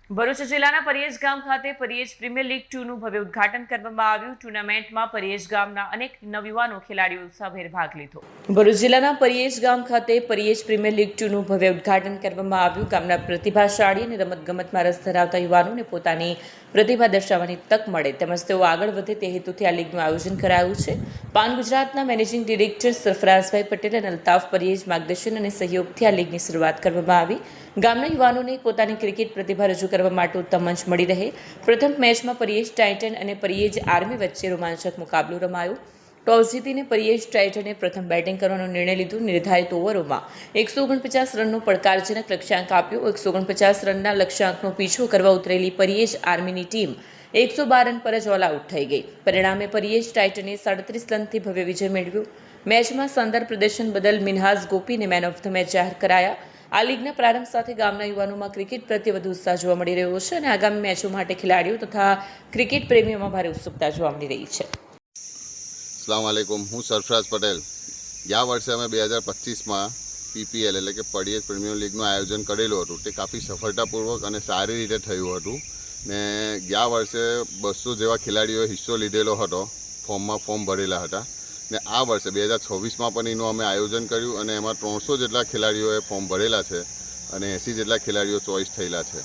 ભરૂચ જિલ્લાના પરિયેજ ગામ ખાતે પરિયેજ પ્રીમિયર લીગ 2નું ભવ્ય ઉદ્ઘાટન કરવામાં આવ્યું। ટુર્નામેન્ટમાં પરિયેજ ગામના અનેક નવયુવાનો ખેલાડીઓ ઉત્સાહભેર ભાગ લીધો। ભરૂચ જિલ્લાના પરિયેજ ગામ ખાતે પરિયેજ પ્રીમિયર લીગ 2નું ભવ્ય ઉદ્ઘાટન કરવામાં આવ્યું। ગામના પ્રતિભાશાળી અને રમતગમતમાં રસ ધરાવતા યુવાનોને પોતાની પ્રતિભા દર્શાવવાની તક મળે તેમજ તેઓ આગળ વધે તે હેતુથી આ લીગનું આયોજન કરાયું છે। પાન ગુજરાતના મેનેજિંગ ડિરેક્ટર સરફરાઝભાઈ પટેલ અને અલ્તાફ પરિયેજ માર્ગદર્શન અને સહયોગથી આ લીગની શરૂઆત કરવામાં આવી। ગામના યુવાનોને પોતાની ક્રિકેટ પ્રતિભા રજૂ કરવા માટે ઉત્તમ મંચ મળી રહે। પ્રથમ મેચમાં પરિયેજ ટાઇટન અને પરિયેજ આર્મી વચ્ચે રોમાંચક મુકાબલો રમાયો। ટોસ જીતીને પરિયેજ ટાઇટને પ્રથમ બેટિંગ કરવાનો નિર્ણય લીધો। નિર્ધારિત ઓવરોમાં 149 રનનો પડકારજનક લક્ષ્યાંક આપ્યો। 149 રનના લક્ષ્યાંકનો પીછો કરવા ઉતરેલી પરિયેજ આર્મીની ટીમ 112 રન પર જ ઓલ આઉટ થઈ ગઈ। પરિણામે પરિયેજ ટાઇટને 37 રનથી ભવ્ય વિજય મેળવ્યો। મેચમાં શાનદાર પ્રદર્શન બદલ મિનહાજ ગોપીને મેન ઓફ ધ મેચ જાહેર કરાયા। આ લીગના પ્રારંભ સાથે ગામના યુવાનોમાં ક્રિકેટ પ્રત્યે વધુ ઉત્સાહ જોવા મળી રહ્યો છે અને આગામી મેચો માટે ખેલાડીઓ તથા ક્રિકેટ પ્રેમીઓમાં ભારે ઉત્સુકતા જોવા મળી રહી છે। अस्सलाम वालेकुम, હું સરફરાઝ પટેલ। ગયા વર્ષે અમે 2025માં પીપીએલ એટલે કે પરિયેજ પ્રીમિયર લીગનું આયોજન કરેલું હતું। તે કાફી સફળતાપૂર્વક અને સારી રીતે થયું હતું ને ગયા વર્ષે 200 જેવા ખેલાડીઓએ હિસ્સો લીધેલો હતો, ફોર્મ ભરેલા હતા ને આ વર્ષે 2026માં પણ એનું અમે આયોજન કર્યું અને એમાં 300 જેટલા ખેલાડીઓએ ફોર્મ ભરેલા છે અને 80 જેટલા ખેલાડીઓ ચોઇસ થયેલા છે।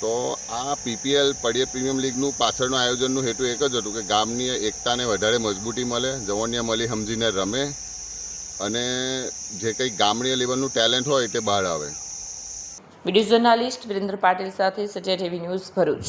તો આ પીપીએલ પરિયેજ પ્રીમિયમ લીગનું પાછળનું આયોજનનું હેતુ એક જ હતું કે ગામની એકતાને વધારે મજબૂતી મળે, જવનિયા મળી સમજીને રમે અને જે કંઈ ગામડીય લેવલનું ટેલેન્ટ હોય તે બહાર આવે। વિડીયો જર્નાલિસ્ટ વિરેન્દ્ર પાટીલ સાથે સજ્જડ ટીવી ન્યૂઝ ભરૂચ।